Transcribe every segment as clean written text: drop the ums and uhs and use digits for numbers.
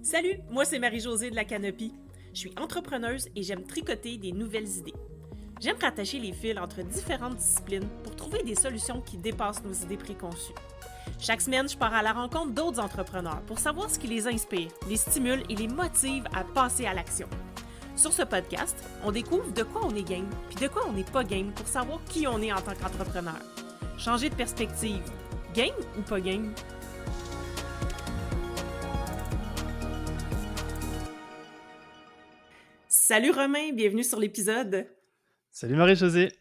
Salut, moi c'est Marie-Josée de la Canopy. Je suis entrepreneuse et j'aime tricoter des nouvelles idées. J'aime rattacher les fils entre différentes disciplines pour trouver des solutions qui dépassent nos idées préconçues. Chaque semaine, je pars à la rencontre d'autres entrepreneurs pour savoir ce qui les inspire, les stimule et les motive à passer à l'action. Sur ce podcast, on découvre de quoi on est game, puis de quoi on n'est pas game pour savoir qui on est en tant qu'entrepreneur. Changer de perspective. Game ou pas game? Salut Romain, bienvenue sur l'épisode. Salut Marie-Josée.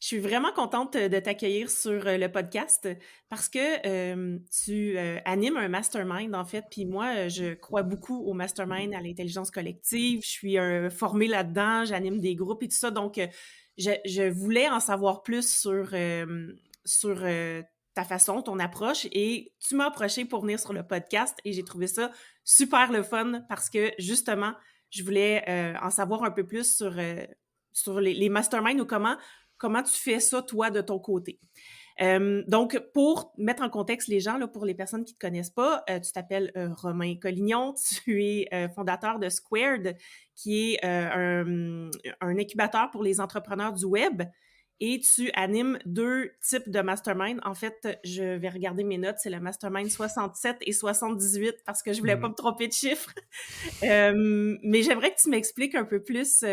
Je suis vraiment contente de t'accueillir sur le podcast parce que tu animes un mastermind en fait, puis moi je crois beaucoup au mastermind, à l'intelligence collective. Je suis formée là-dedans, j'anime des groupes et tout ça, donc je voulais en savoir plus sur ta façon, ton approche, et tu m'as approché pour venir sur le podcast et j'ai trouvé ça super le fun parce que justement je voulais en savoir un peu plus sur les masterminds ou comment tu fais ça, toi, de ton côté. Donc, pour mettre en contexte les gens, là, pour les personnes qui ne te connaissent pas, tu t'appelles Romain Collignon, tu es fondateur de Squared, qui est un incubateur pour les entrepreneurs du web, et tu animes deux types de mastermind. En fait, je vais regarder mes notes, c'est le mastermind 67 et 78 parce que je voulais pas me tromper de chiffre. Mais j'aimerais que tu m'expliques un peu plus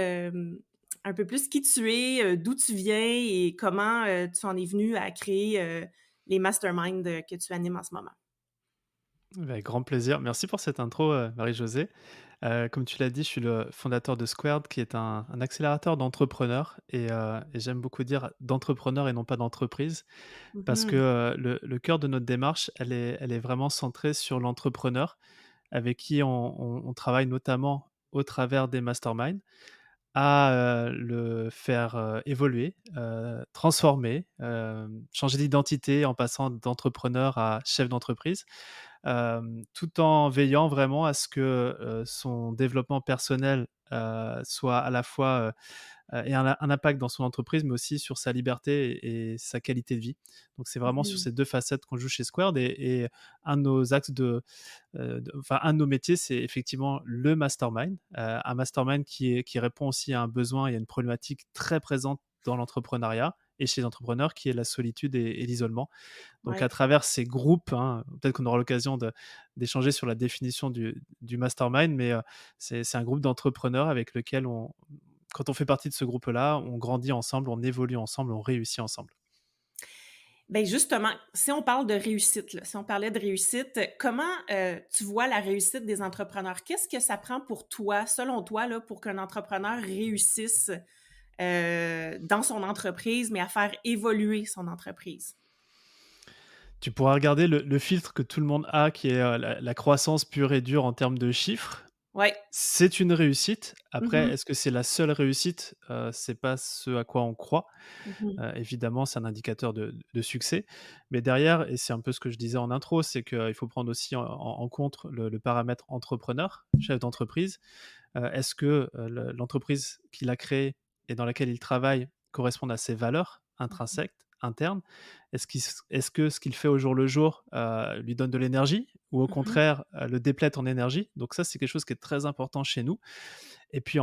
qui tu es, d'où tu viens et comment tu en es venu à créer les masterminds que tu animes en ce moment. Avec grand plaisir. Merci pour cette intro, Marie-Josée. Comme tu l'as dit, je suis le fondateur de Squared, qui est un accélérateur d'entrepreneurs et j'aime beaucoup dire d'entrepreneurs et non pas d'entreprise parce que, Mhm. le cœur de notre démarche, elle est vraiment centrée sur l'entrepreneur avec qui on travaille notamment au travers des masterminds à, le faire, évoluer, transformer, changer d'identité en passant d'entrepreneur à chef d'entreprise. Tout en veillant vraiment à ce que, son développement personnel, soit à la fois, ait un impact dans son entreprise, mais aussi sur sa liberté et sa qualité de vie. Donc c'est vraiment sur Mhm. ces 2 facettes qu'on joue chez Squared et un de nos axes enfin un de nos métiers, c'est effectivement le mastermind. Un mastermind qui répond aussi à un besoin et à une problématique très présente dans l'entrepreneuriat et chez les entrepreneurs, qui est la solitude et l'isolement. Donc à Ouais. travers ces groupes, hein, peut-être qu'on aura l'occasion d'échanger sur la définition du mastermind, mais c'est un groupe d'entrepreneurs avec lequel quand on fait partie de ce groupe-là, on grandit ensemble, on évolue ensemble, on réussit ensemble. Ben justement, si on parle de réussite, là, si on parlait de réussite, comment tu vois la réussite des entrepreneurs? Qu'est-ce que ça prend pour toi, selon toi, là, pour qu'un entrepreneur réussisse dans son entreprise, mais à faire évoluer son entreprise? Tu pourras regarder le filtre que tout le monde a, qui est la croissance pure et dure en termes de chiffres. Ouais. C'est une réussite. Après, Mhm. est-ce que c'est la seule réussite? C'est pas ce à quoi on croit. Mhm. Évidemment, c'est un indicateur de succès. Mais derrière, et c'est un peu ce que je disais en intro, c'est qu'il faut prendre aussi en compte le paramètre entrepreneur, chef d'entreprise. Est-ce que, l'entreprise qu'il a créée et dans laquelle il travaille correspondent à ses valeurs intrinsèques, internes? Est-ce que ce qu'il fait au jour le jour, lui donne de l'énergie ou au Mhm. contraire, le déplète en énergie? Donc ça, c'est quelque chose qui est très important chez nous. Et puis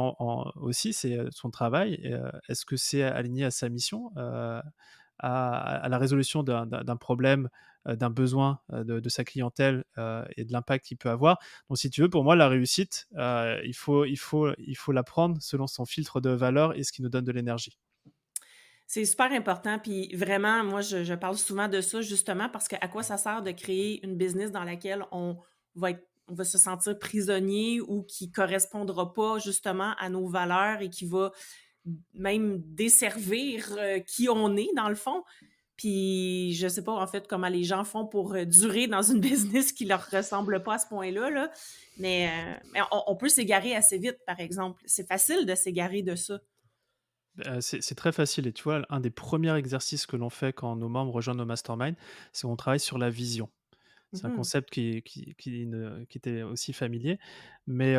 aussi, c'est, son travail, est-ce que c'est aligné à sa mission, à la résolution d'un problème, d'un besoin, de sa clientèle, et de l'impact qu'il peut avoir. Donc si tu veux, pour moi, la réussite, il faut la prendre selon son filtre de valeurs et ce qui nous donne de l'énergie. C'est super important, puis vraiment, moi, je parle souvent de ça justement parce que à quoi ça sert de créer une business dans laquelle on va se sentir prisonnier ou qui correspondra pas justement à nos valeurs et qui va même desservir qui on est dans le fond. Puis je sais pas en fait comment les gens font pour durer dans une business qui leur ressemble pas à ce point-là, là. Mais on peut s'égarer assez vite, par exemple. C'est facile de s'égarer de ça. C'est très facile et tu vois, un des premiers exercices que l'on fait quand nos membres rejoignent nos masterminds, c'est qu'on travaille sur la vision. C'est un Mhm. concept qui était aussi familier, mais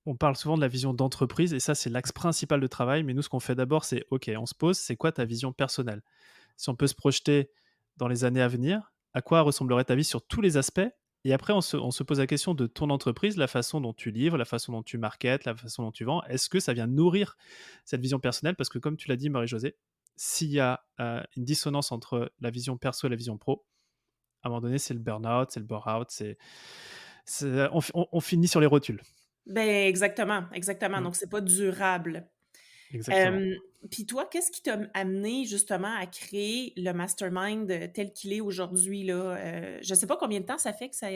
on parle souvent de la vision d'entreprise et ça, c'est l'axe principal de travail. Mais nous, ce qu'on fait d'abord, c'est: «OK, on se pose, c'est quoi ta vision personnelle?» Si on peut se projeter dans les années à venir, à quoi ressemblerait ta vie sur tous les aspects Et après, on se pose la question de ton entreprise, la façon dont tu livres, la façon dont tu marketes, la façon dont tu vends. Est-ce que ça vient nourrir cette vision personnelle? Parce que comme tu l'as dit, Marie-Josée, s'il y a une dissonance entre la vision perso et la vision pro, à un moment donné, c'est le burn-out, c'est le bore-out, on finit sur les rotules. Ben, exactement, exactement. Mm, Donc, c'est pas durable. exactement. Hem, Puis toi, qu'est-ce qui t'a amené justement à créer le mastermind, tel qu'il est aujourd'hui là? Je sais pas combien de temps ça fait que ça,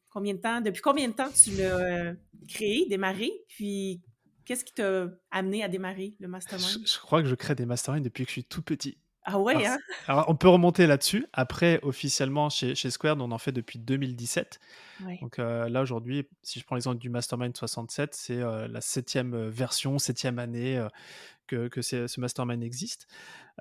combien de temps depuis combien de temps tu l'as, créé, démarré? Puis qu'est-ce qui t'a amené à démarrer le Je, mastermind? je crois que je crée des masterminds depuis que je suis tout petit. Ah ouais, Alors, hein? alors, on peut remonter là-dessus. Après, officiellement, chez Squared, on en fait depuis 2017. Ouais. Donc là, aujourd'hui, si je prends l'exemple du Mastermind 67, c'est la septième version, septième année que ce mastermind existe.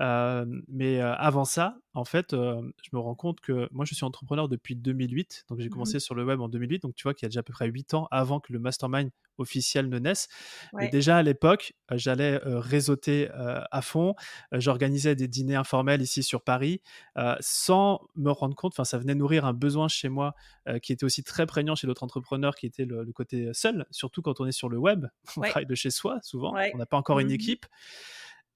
Mais avant ça, en fait, je me rends compte que moi, je suis entrepreneur depuis 2008. Donc, j'ai Mmh. commencé sur le web en 2008. Donc, tu vois qu'il y a déjà à peu près 8 ans avant que le mastermind officiel ne naisse. Mais Ouais. déjà à l'époque, j'allais réseauter à fond. J'organisais des dîners informels ici sur Paris sans me rendre compte. Enfin, ça venait nourrir un besoin chez moi qui était aussi très prégnant chez d'autres entrepreneurs, qui était le côté seul, surtout quand on est sur le web. On Ouais. travaille de chez soi souvent. Ouais. On n'a pas encore une Mmh. équipe.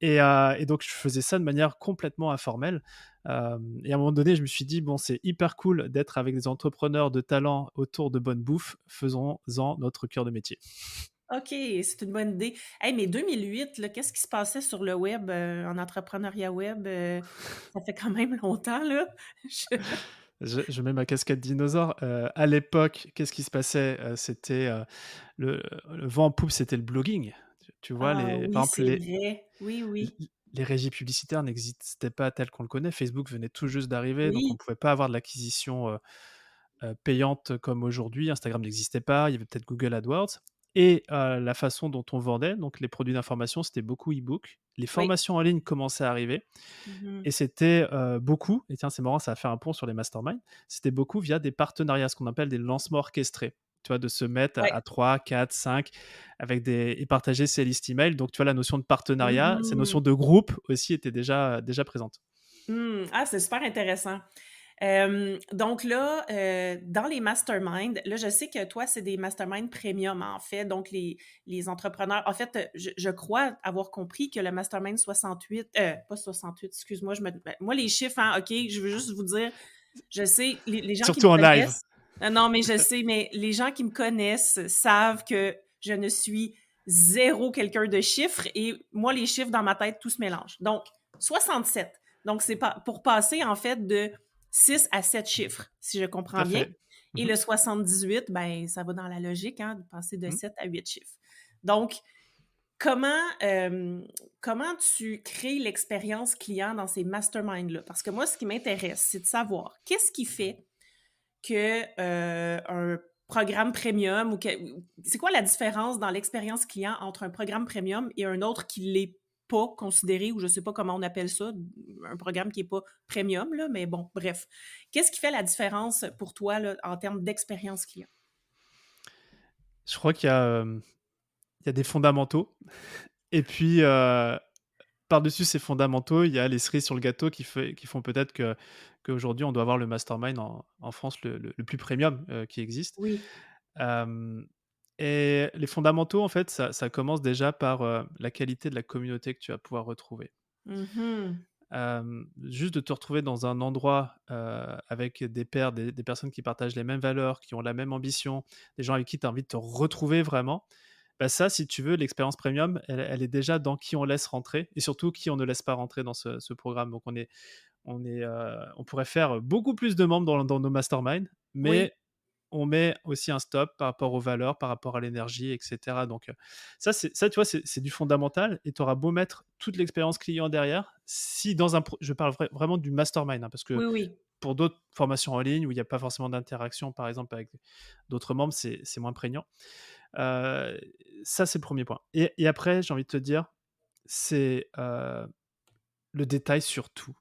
Et donc, je faisais ça de manière complètement informelle. Et à un moment donné, je me suis dit, bon, c'est hyper cool d'être avec des entrepreneurs de talent autour de bonne bouffe. Faisons-en notre cœur de métier. OK, c'est une bonne idée. Hey, mais 2008 là, qu'est-ce qui se passait sur le web, en entrepreneuriat web? Ça fait quand même longtemps, là. Je Je mets ma casquette dinosaure. À l'époque, qu'est-ce qui se passait? C'était le, le vent en poupe, c'était le blogging. Tu vois, Ah par oui, exemple, c'est vrai. Oui, oui. les régies publicitaires n'existaient pas telles qu'on le connaît. Facebook venait tout juste d'arriver, donc on ne Oui, pouvait pas avoir de l'acquisition payante comme aujourd'hui. Instagram n'existait pas, il y avait peut-être Google AdWords. Et la façon dont on vendait, donc les produits d'information, c'était beaucoup e-book. Les oui. formations en ligne commençaient à arriver. Mmh. Et c'était beaucoup, et tiens, c'est marrant, ça va faire un pont sur les masterminds, c'était beaucoup via des partenariats, ce qu'on appelle des lancements orchestrés. Tu vois, de se mettre Ouais. à 3, 4, 5 et partager ses listes email. Donc, tu vois, la notion de partenariat, cette Mmh notion de groupe aussi était déjà présente. mh. Ah, c'est super intéressant. Donc là, dans les masterminds, là, je sais que toi, c'est des masterminds premium, en fait. Donc, les entrepreneurs, en fait, je crois avoir compris que le mastermind 68, pas 68, excuse-moi, moi, les chiffres, hein, OK, je veux juste vous dire, je sais, les gens qui me Surtout en live. connaissent, non, mais je sais, mais les gens qui me connaissent savent que je ne suis zéro quelqu'un de chiffres et moi, les chiffres dans ma tête, tout se mélange. Donc, 67. Donc, c'est pas pour passer, en fait, de 6 à 7 chiffres, si je Tout à comprends bien. fait. Et Mhm. le 78, ben, ça va dans la logique, hein, de passer de Mhm. 7 à 8 chiffres. Donc, comment, comment tu crées l'expérience client dans ces masterminds-là? Parce que moi, ce qui m'intéresse, c'est de savoir qu'est-ce qui fait que un programme premium c'est quoi la différence dans l'expérience client entre un programme premium et un autre qui l'est pas considéré ou je sais pas comment on appelle ça, un programme qui est pas premium là, mais bon, bref. Qu'est-ce qui fait la différence pour toi là, en termes d'expérience client? Je crois qu'il y a des fondamentaux. Et puis, par-dessus ces fondamentaux, il y a les cerises sur le gâteau qui font peut-être qu'aujourd'hui, on doit avoir le mastermind en France le plus premium qui existe. Oui. Hem Et les fondamentaux, en fait, ça commence déjà par la qualité de la communauté que tu vas pouvoir retrouver. Mhm. Juste de te retrouver dans un endroit avec des pairs, des personnes qui partagent les mêmes valeurs, qui ont la même ambition, des gens avec qui tu as envie de te retrouver vraiment. Bah ça, si tu veux, l'expérience premium, elle est déjà dans qui on laisse rentrer et surtout qui on ne laisse pas rentrer dans ce programme. Donc on pourrait faire beaucoup plus de membres dans nos masterminds, Oui. mais on met aussi un stop par rapport aux valeurs, par rapport à l'énergie, et cetera. Donc, ça, tu vois, c'est du fondamental et tu auras beau mettre toute l'expérience client derrière, si dans un pro je parle vraiment du mastermind, hein, parce que Oui, oui. pour d'autres formations en ligne où il n'y a pas forcément d'interaction, par exemple, avec d'autres membres, c'est moins prégnant. Heu, Ça, c'est le premier point et après, j'ai envie de te dire, c'est, le détail sur tout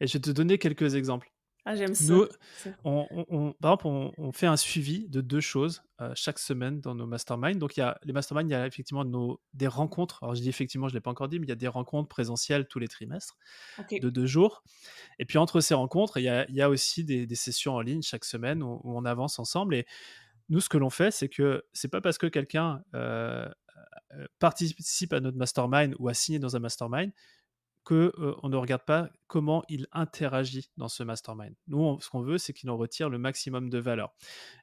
et je vais te donner quelques exemples. Ah, j'aime ça, Nous, ça. par exemple, on fait un suivi de 2 choses, chaque semaine dans nos masterminds. Donc il y a les masterminds, il y a effectivement des rencontres. Alors je dis effectivement, je ne l'ai pas encore dit, mais il y a des rencontres présentielles tous les trimestres OK. de 2 jours. Et puis entre ces rencontres, il y a aussi des sessions en ligne chaque semaine où on avance ensemble. Et nous, ce que l'on fait, c'est que c'est pas parce que quelqu'un, participe à notre mastermind ou a signé dans un mastermind que, on ne regarde pas comment il interagit dans ce mastermind. Nous, ce qu'on veut, c'est qu'il en retire le maximum de valeur.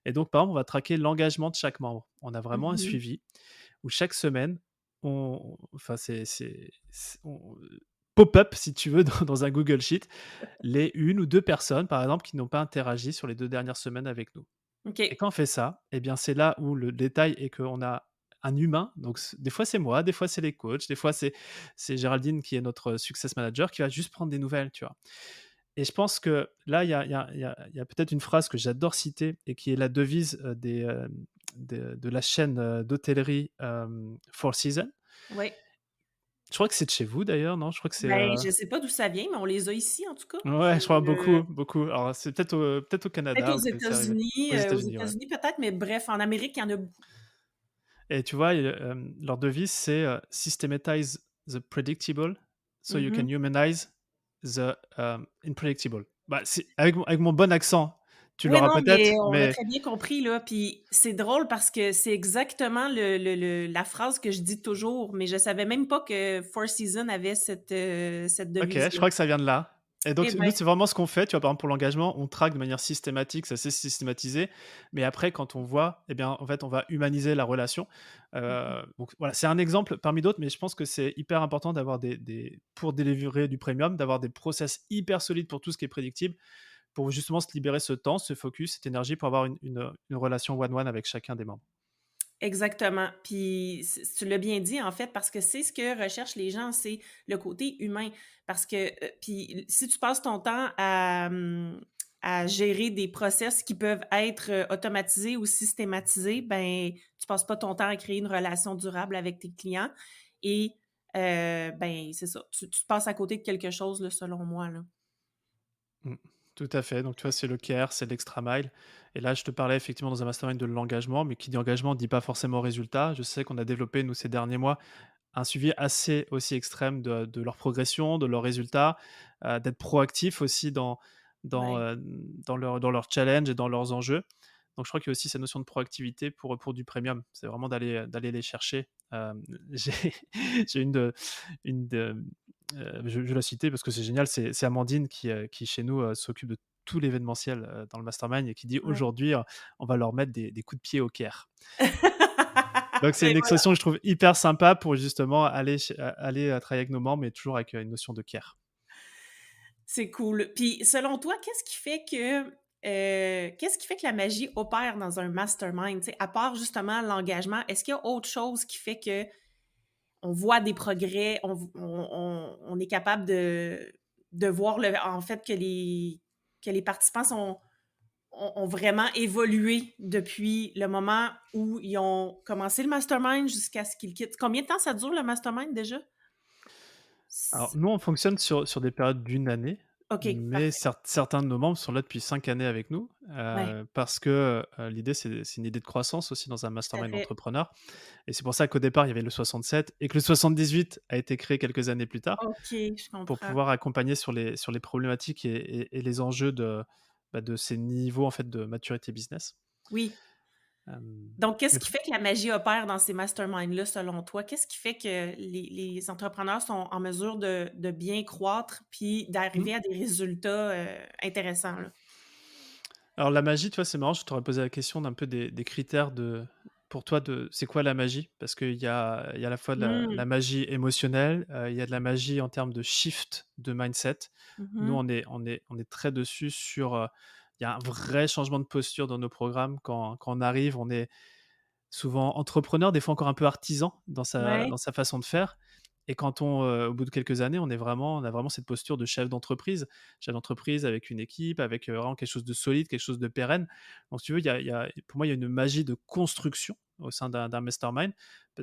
Et donc, par exemple, on va traquer l'engagement de chaque membre. On a vraiment un Mmh. suivi où chaque semaine, enfin, pop-up, si tu veux, dans un Google Sheet, les une ou deux personnes, par exemple, qui n'ont pas interagi sur les 2 dernières semaines avec nous. Et OK. quand on fait ça, eh bien, c'est là où le détail est qu'on a un humain, donc des fois c'est moi, des fois c'est les coachs, des fois c'est Géraldine qui est notre success manager qui va juste prendre des nouvelles, tu vois? Et je pense que là, il y a peut-être une phrase que j'adore citer et qui est la devise, de la chaîne, d'hôtellerie, Four Seasons. Ouais. Je crois que c'est de chez vous d'ailleurs, non? Je crois que c'est, Ben, je sais pas d'où ça vient, mais on les a ici, en tout cas. ouais, je crois beaucoup, beaucoup. Alors c'est peut-être au Peut-être Canada aux où que c'est arrivé. États-Unis, Aux aux États-Unis, ouais. États-Unis peut-être, mais bref, en Amérique, il y en a beaucoup. Et tu vois, leur devise, c'est, «Systematize the predictable, so you can Mmh. humanize the, unpredictable». Bah, c'est avec mon bon accent, tu Oui, l'auras non, mais peut-être, on a mais très bien compris, là, puis c'est drôle parce que c'est exactement la phrase que je dis toujours, mais je savais même pas que Four Seasons avait cette OK, je devise-là. crois que ça vient de là. Et donc Eh nous, ben, c'est vraiment ce qu'on fait, tu vois? Par exemple, pour l'engagement, on traque de manière systématique, ça c'est systématisé, mais après quand on voit, eh bien, en fait, on va humaniser la relation. mmh Donc voilà, c'est un exemple parmi d'autres, mais je pense que c'est hyper important d'avoir des pour délivrer du premium, d'avoir des process hyper solides pour tout ce qui est prédictible, pour justement se libérer ce temps, ce focus, cette énergie pour avoir une relation one one avec chacun des membres. exactement. Puis tu l'as bien dit, en fait, parce que c'est ce que recherchent les gens, c'est le côté humain. Parce que, puis si tu passes ton temps à gérer des process qui peuvent être, automatisés ou systématisés, ben, tu passes pas ton temps à créer une relation durable avec tes clients et ben, c'est ça, tu passes à côté de quelque chose, là, selon moi, là. Mmh. Tout à fait. Donc, tu vois, c'est le care, c'est l'extra mile. Et là, je te parlais effectivement dans un mastermind de l'engagement, mais qui dit engagement ne dit pas forcément résultat. Je sais qu'on a développé, nous, ces derniers mois, un suivi assez aussi extrême de leur progression, de leurs résultats, d'être proactif aussi dans, Ouais. dans leurs challenges et dans leurs enjeux. Donc, je crois qu'il y a aussi cette notion de proactivité pour du premium. C'est vraiment d'aller les chercher. J'ai j'ai je vais la citer parce que c'est génial, c'est Amandine qui chez nous, s'occupe de tout l'événementiel, dans le mastermind et qui dit: Ouais. «Aujourd'hui, on va leur mettre des coups de pied au Caire». Donc c'est Ben, une voilà, expression que je trouve hyper sympa pour justement aller, travailler avec nos membres, mais toujours avec, une notion de care. c'est cool. Puis selon toi, qu'est-ce qui fait que la magie opère dans un mastermind? Tu sais, à part justement l'engagement, est-ce qu'il y a autre chose qui fait que on voit des progrès, on est capable de voir en fait que les participants ont vraiment évolué depuis le moment où ils ont commencé le mastermind jusqu'à ce qu'ils quittent? Combien de temps ça dure le mastermind déjà? Alors C nous, on fonctionne sur des périodes d'une année, OK, mais parfait. certains de nos membres sont là depuis 5 années avec nous, Ouais, parce que, l'idée c'est une idée de croissance aussi dans un tout à mastermind fait. d'entrepreneurs. Et c'est pour ça qu'au départ, il y avait le 67 et que le 78 a été créé quelques années plus tard, OK, je pour comprends. pouvoir accompagner sur les problématiques et les enjeux de ces niveaux, en fait, de maturité business. Oui. Donc, Mais qu'est-ce qui fait que la magie opère dans ces masterminds-là, selon toi? Qu'est-ce qui fait que les entrepreneurs sont en mesure de bien croître puis mmh, d'arriver à des résultats, intéressants, là? alors la magie, tu vois, c'est marrant, je t'aurais posé la question d'un peu des critères pour toi, c'est quoi la magie? Parce qu'il y a à la fois de la Mmh. la magie émotionnelle, il y a de la magie en termes de shift de mindset. Nous, Mmh. on est très dessus sur, il y a un vrai changement de posture dans nos programmes. Quand on arrive, on est souvent entrepreneur, des fois encore un peu artisan dans sa Ouais. dans sa façon de faire. Et quand au bout de quelques années, on a vraiment cette posture de chef d'entreprise avec une équipe, avec, vraiment quelque chose de solide, quelque chose de pérenne. Donc si tu veux, pour moi, il y a une magie de construction au sein d'un mastermind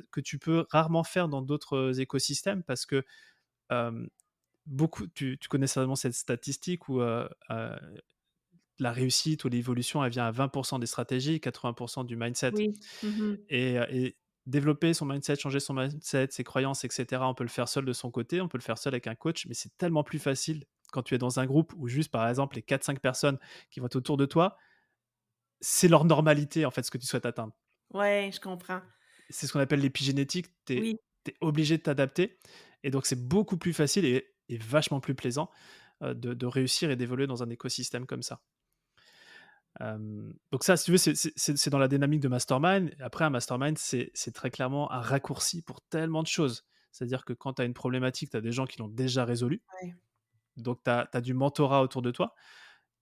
que tu peux rarement faire dans d'autres écosystèmes parce que, hem, beaucoup tu connais certainement cette statistique où, la réussite ou l'évolution, elle vient à 20 des stratégies, 80 du mindset. Oui. Mmh. Et développer son mindset, changer son mindset, ses croyances et cetera, on peut le faire seul de son côté, on peut le faire seul avec un coach, mais c'est tellement plus facile quand tu es dans un groupe où juste, par exemple, les 4 5 personnes qui vont être autour de toi, c'est leur normalité, en fait, ce que tu souhaites atteindre. Ouais, je comprends. C'est ce qu'on appelle l'épigénétique, tu Oui. es obligé de t'adapter et donc c'est beaucoup plus facile et vachement plus plaisant, de réussir et d'évoluer dans un écosystème comme ça. Donc ça, si tu veux, c'est dans la dynamique de mastermind. Après, un mastermind, c'est très clairement un raccourci pour tellement de choses. C'est-à-dire que quand tu as une problématique, tu as des gens qui l'ont déjà résolue, Ouais. donc tu as du mentorat autour de toi.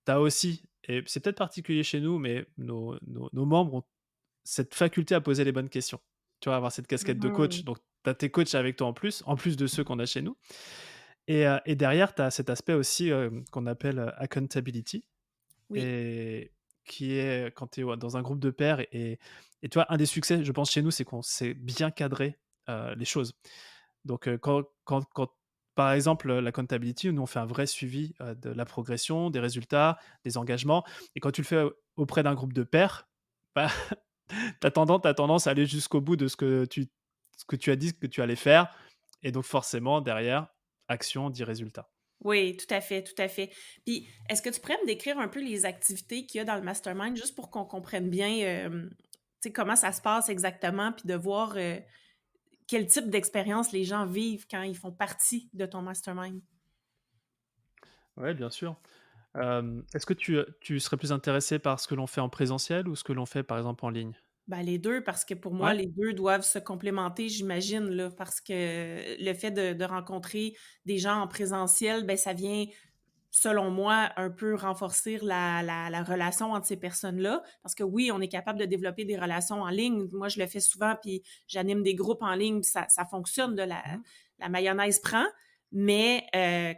Tu as aussi, et c'est peut-être particulier chez nous, mais nos membres ont cette faculté à poser les bonnes questions. Tu vois, avoir cette casquette de coach. Mmh. Donc tu as tes coachs avec toi en plus de ceux qu'on a chez nous. Et derrière, tu as cet aspect aussi, qu'on appelle, accountability. Oui. Et qui est quand tu es dans un groupe de pairs et tu vois, un des succès, je pense, chez nous, c'est qu'on sait bien cadrer, les choses. Donc, quand par exemple, la comptability, nous, on fait un vrai suivi, de la progression, des résultats, des engagements et quand tu le fais auprès d'un groupe de pairs, bah, tu as tendance à aller jusqu'au bout de ce que tu as dit que tu allais faire et donc forcément derrière, action dit résultat. Oui, tout à fait, tout à fait. Puis, est-ce que tu pourrais me décrire un peu les activités qu'il y a dans le mastermind, juste pour qu'on comprenne bien, tu sais, comment ça se passe exactement, puis de voir, quel type d'expérience les gens vivent quand ils font partie de ton mastermind? Ouais, bien sûr. Est-ce que tu serais plus intéressé par ce que l'on fait en présentiel ou ce que l'on fait, par exemple, en ligne? Ben, les 2 parce que pour moi, Ouais? les 2 doivent se complémenter, j'imagine, là, parce que le fait de rencontrer des gens en présentiel, ben, ça vient, selon moi, un peu renforcer la relation entre ces personnes-là. Parce que oui, on est capable de développer des relations en ligne. Moi, je le fais souvent, puis j'anime des groupes en ligne, puis ça fonctionne, de Mmh. la mayonnaise prend. Mais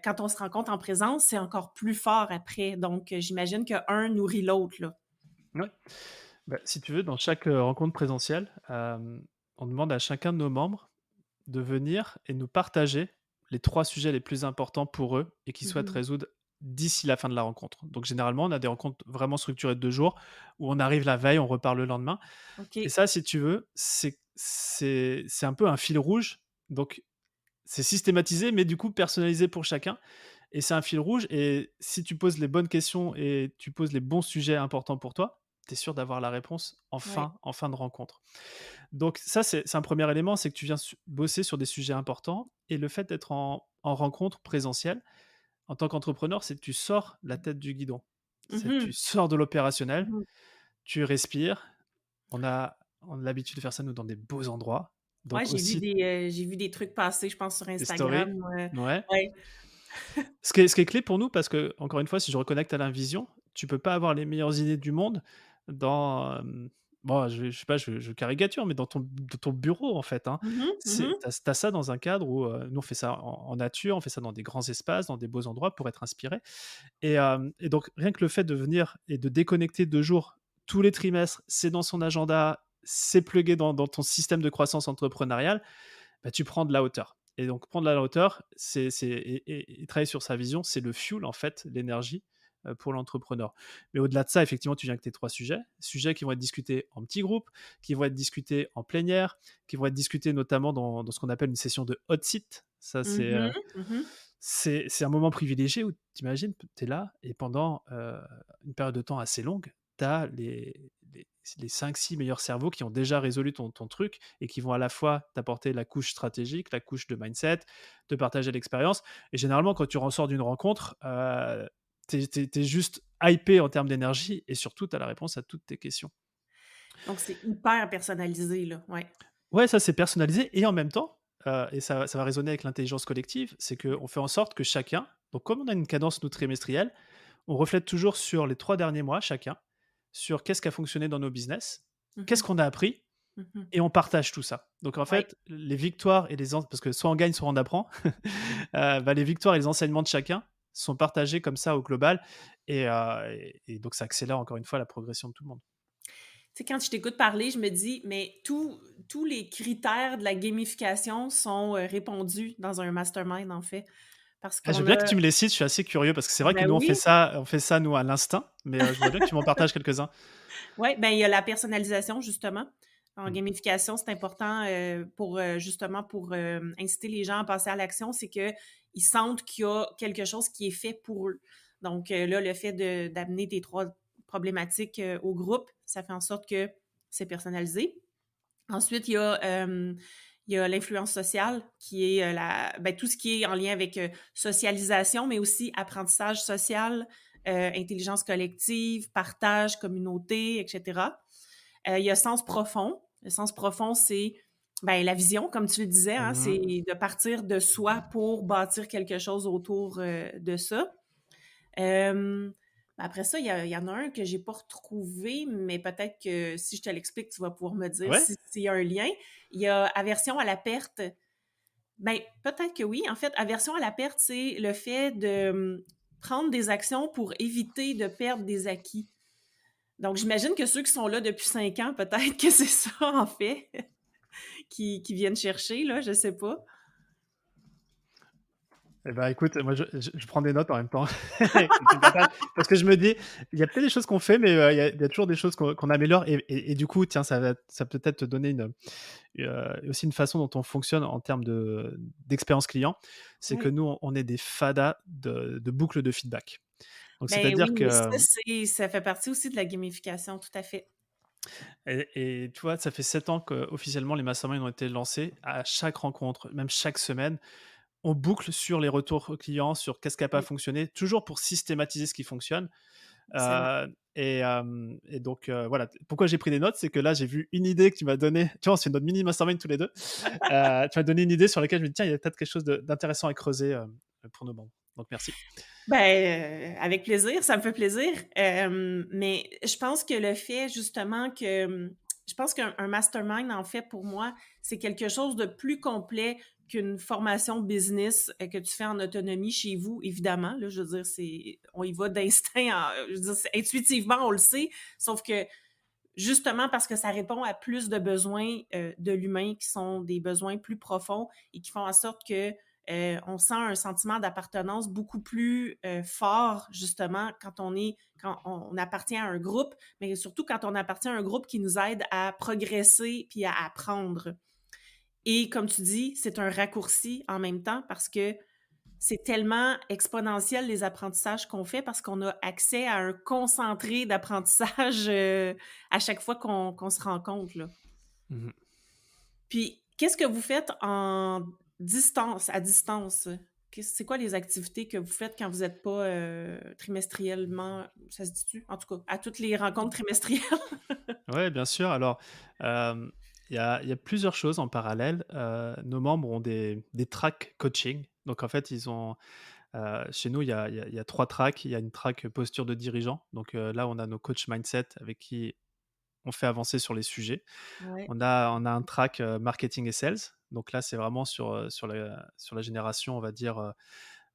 quand on se rencontre en présence, c'est encore plus fort après. Donc, j'imagine qu'un nourrit l'autre, là. Ouais. Bah, si tu veux, dans chaque, rencontre présentielle, on demande à chacun de nos membres de venir et nous partager les 3 sujets les plus importants pour eux et qu'ils souhaitent Mhm. résoudre d'ici la fin de la rencontre. Donc généralement, on a des rencontres vraiment structurées de 2 jours où on arrive la veille, on repart le lendemain et OK. ça, si tu veux, c'est un peu un fil rouge. Donc c'est systématisé, mais du coup personnalisé pour chacun et c'est un fil rouge et si tu poses les bonnes questions et tu poses les bons sujets importants pour toi, tu es sûr d'avoir la réponse Ouais. en fin de rencontre. Donc ça, c'est un premier élément, c'est que tu viens bosser sur des sujets importants et le fait d'être en rencontre présentielle, en tant qu'entrepreneur, c'est que tu sors la tête du guidon. C'est que tu Mhm. sors de l'opérationnel, Mhm. tu respires. On a l'habitude de faire ça, nous, dans des beaux endroits. Ouais, Donc aussi j'ai vu des trucs passer, je pense, sur des Instagram, stories. Ouais. ouais. Ce qui est clé pour nous, parce que encore une fois, si je reconnecte à la vision, tu peux pas avoir les meilleures idées du monde dans, bon, je sais pas, je caricature, mais dans ton bureau, en fait, hein. Mhm, C'est mhm. tu as ça dans un cadre où, nous, on fait ça en nature, on fait ça dans des grands espaces, dans des beaux endroits pour être inspiré et donc rien que le fait de venir et de déconnecter 2 jours tous les trimestres, c'est dans son agenda, c'est plugué dans ton système de croissance entrepreneuriale, bah, tu prends de la hauteur. Et donc prendre de la hauteur, et travailler sur sa vision, c'est le fuel en fait, l'énergie, pour l'entrepreneur. Mais au-delà de ça, effectivement, tu viens avec tes 3 sujets. Sujets qui vont être discutés en petits groupes, qui vont être discutés en plénière, qui vont être discutés notamment dans ce qu'on appelle une session de hot seat. Ça, Mhm, mhm. c'est un moment privilégié où tu imagines, tu es là et pendant, une période de temps assez longue, tu as les 5-6 meilleurs cerveaux qui ont déjà résolu ton truc et qui vont à la fois t'apporter la couche stratégique, la couche de mindset, te partager l'expérience et généralement quand tu ressors d'une rencontre, tu es juste hypé en termes d'énergie et surtout tu as la réponse à toutes tes questions. Donc c'est hyper personnalisé, là, ouais. Ouais, ça c'est personnalisé et en même temps, et ça va résonner avec l'intelligence collective, c'est qu'on fait en sorte que chacun, donc comme on a une cadence nous trimestrielle, on reflète toujours sur les 3 derniers mois chacun, sur qu'est-ce qui a fonctionné dans nos business, qu'est-ce Mhm, qu'on a appris mhm. et on partage tout ça. Donc en Ouais. fait, les victoires et parce que soit on gagne, soit on apprend, bah, les victoires et les enseignements de chacun sont partagés comme ça au global et donc ça accélère encore une fois la progression de tout le monde. Tu sais, quand je t'écoute parler, je me dis: «Mais tous les critères de la gamification sont, répondus dans un mastermind, en fait». parce Je veux qu'on bien que a tu me les cites, je suis assez curieux parce que c'est vrai que ben nous oui, on fait ça nous à l'instinct, mais je voudrais bien que tu m'en partages quelques-uns. ouais, ben il y a la personnalisation justement. En Mmh. gamification, c'est important, pour, justement pour, inciter les gens à passer à l'action, c'est qu'ils sentent qu'il y a quelque chose qui est fait pour eux. Donc, là, le fait de d'amener tes 3 problématiques, au groupe, ça fait en sorte que c'est personnalisé. Ensuite, il y a l'influence sociale qui est, tout ce qui est en lien avec, socialisation, mais aussi apprentissage social, intelligence collective, partage, communauté, et cetera. Il y a sens profond. Le sens profond, c'est, la vision, comme tu le disais, hein, Mmh. c'est de partir de soi pour bâtir quelque chose autour, de ça. Hem, après ça, il y en a un que j'ai pas retrouvé, mais peut-être que si je te l'explique, tu vas pouvoir me dire Ouais? si s'il y a un lien. Il y a aversion à la perte. Peut-être que oui. En fait, aversion à la perte, c'est le fait de, prendre des actions pour éviter de perdre des acquis. Donc j'imagine que ceux qui sont là depuis 5 ans, peut-être que c'est ça, en fait, qui viennent chercher, là, je sais pas. Eh ben, écoute, moi, je prends des notes en même temps que tu me partages parce que je me dis: «Il y a peut-être des choses qu'on fait, mais il y a toujours des choses qu'on améliore» et du coup, tiens, ça peut peut-être te donner aussi une façon dont on fonctionne en termes d'expérience client. C'est que Oui. nous, on est des fadas de boucles de feedback. Donc Ben oui, c'est-à-dire que, ça, ça fait partie aussi de la gamification, tout à fait. et tu vois, ça fait 7 ans qu'officiellement les masterminds ont été lancés. À chaque rencontre, même chaque semaine, on boucle sur les retours clients, sur qu'est-ce qui a pas Oui, fonctionné, toujours pour systématiser ce qui fonctionne. excellent. Et donc, voilà. Pourquoi j'ai pris des notes, c'est que là, j'ai vu une idée que tu m'as donnée. Tu vois, on se fait notre mini mastermind tous les 2. Tu m'as donné une idée sur laquelle je me dis: «Tiens, il y a peut-être quelque chose d'intéressant à creuser, pour nos membres». Donc merci. Avec plaisir, ça me fait plaisir. Mais je pense que le fait justement que, je pense qu'un mastermind, en fait, pour moi, c'est quelque chose de plus complet qu'une formation business que tu fais en autonomie chez vous, évidemment. Là, je veux dire, on y va d'instinct. Je veux dire, intuitivement, on le sait. Sauf que justement parce que ça répond à plus de besoins de l'humain qui sont des besoins plus profonds et qui font en sorte que on sent un sentiment d'appartenance beaucoup plus fort justement quand on appartient à un groupe, mais surtout quand on appartient à un groupe qui nous aide à progresser puis à apprendre. Et comme tu dis, c'est un raccourci en même temps parce que c'est tellement exponentiel les apprentissages qu'on fait parce qu'on a accès à un concentré d'apprentissage à chaque fois qu'on se rencontre, là. Mmh. Puis, qu'est-ce que vous faites à distance? C'est quoi les activités que vous faites quand vous n'êtes pas trimestriellement, ça se dit-tu? En tout cas, à toutes les rencontres trimestrielles? Ouais, bien sûr. Alors, hem, il y a plusieurs choses en parallèle. Nos membres ont des tracks coaching. Donc en fait, chez nous, il y a 3 tracks. Il y a une track posture de dirigeant. Donc, là, on a nos coachs mindset avec qui on fait avancer sur les sujets. Ouais. On a un track, marketing et sales. Donc là, c'est vraiment sur la génération, on va dire,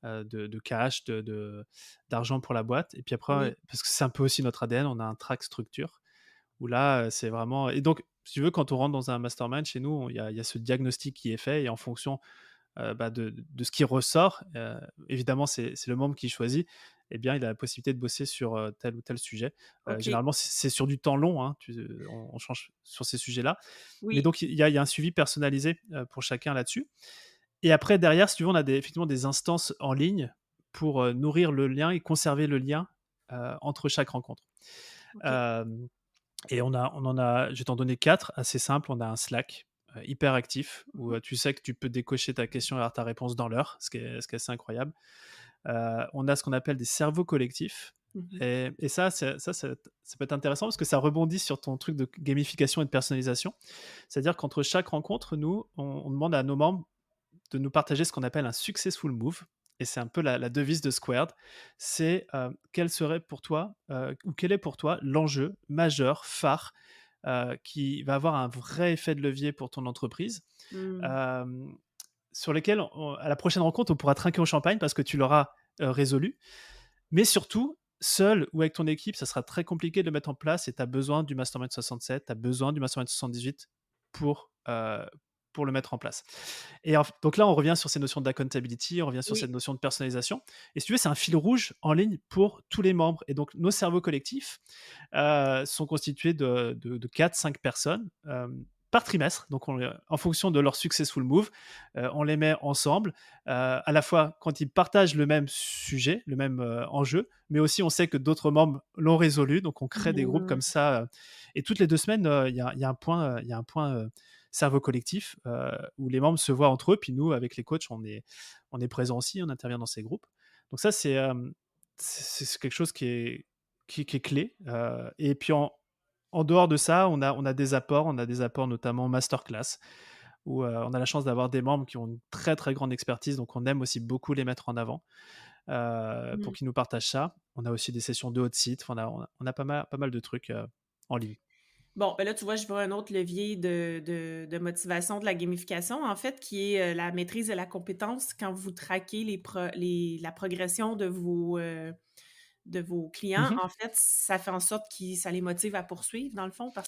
de cash, d'argent pour la boîte. Et puis Oui. après, parce que c'est un peu aussi notre ADN, on a un track structure où là, c'est vraiment. Et donc, si tu veux, quand on rentre dans un mastermind chez nous, il y a ce diagnostic qui est fait et en fonction de ce qui ressort, évidemment, c'est le membre qui choisit, eh bien, il a la possibilité de bosser sur tel ou tel sujet. OK. Généralement, c'est sur du temps long, hein, on change sur ces sujets-là. Mais Oui. donc, il y a un suivi personnalisé pour chacun là-dessus. Et après, derrière, si tu veux, on a effectivement des instances en ligne pour nourrir le lien et conserver le lien entre chaque rencontre. OK. Euh, et on en a, je vais t'en donner quatre, assez simples. On a un Slack hyper actif où Mmh. tu sais que tu peux décocher ta question et avoir ta réponse dans l'heure, ce qui est assez incroyable. On a ce qu'on appelle des cerveaux collectifs. Mmh. Et ça peut être intéressant parce que ça rebondit sur ton truc de gamification et de personnalisation. C'est-à-dire qu'entre chaque rencontre, nous, on demande à nos membres de nous partager ce qu'on appelle un successful move. Et c'est un peu la devise de Squared. C'est quel serait pour toi, ou quel est pour toi l'enjeu majeur, phare, qui va avoir un vrai effet de levier pour ton entreprise, Mmh. euh, sur lesquels, à la prochaine rencontre, on pourra trinquer au champagne parce que tu l'auras résolu. Mais surtout, seul ou avec ton équipe, ça sera très compliqué de le mettre en place et tu as besoin du Mastermind 67, tu as besoin du Mastermind 78 pour pour le mettre en place. Et donc là, on revient sur ces notions d'accountability, on revient sur cette Oui. notion de personnalisation. Et si tu veux, c'est un fil rouge en ligne pour tous les membres. Et donc, nos cerveaux collectifs sont constitués de 4-5 personnes par trimestre. Donc, en fonction de leur successful move, on les met ensemble, à la fois quand ils partagent le même sujet, le même enjeu, mais aussi on sait que d'autres membres l'ont résolu. Donc, on crée des groupes Mmh. comme ça. Et toutes les 2 semaines, il y a un point, cerveau collectif où les membres se voient entre eux. Puis nous, avec les coachs, on est présents aussi, on intervient dans ces groupes. Donc ça, c'est quelque chose qui est clé. Et puis en dehors de ça, on a des apports notamment masterclass, où on a la chance d'avoir des membres qui ont une très très grande expertise, donc on aime aussi beaucoup les mettre en avant pour Mmh. qu'ils nous partagent ça. On a aussi des sessions de hot site, on a pas mal de trucs en ligne. Bon, ben là, tu vois, je vois un autre levier de motivation de la gamification, en fait, qui est la maîtrise de la compétence quand vous traquez la progression de vos clients. Mhm. En fait, ça fait en sorte que ça les motive à poursuivre, dans le fond,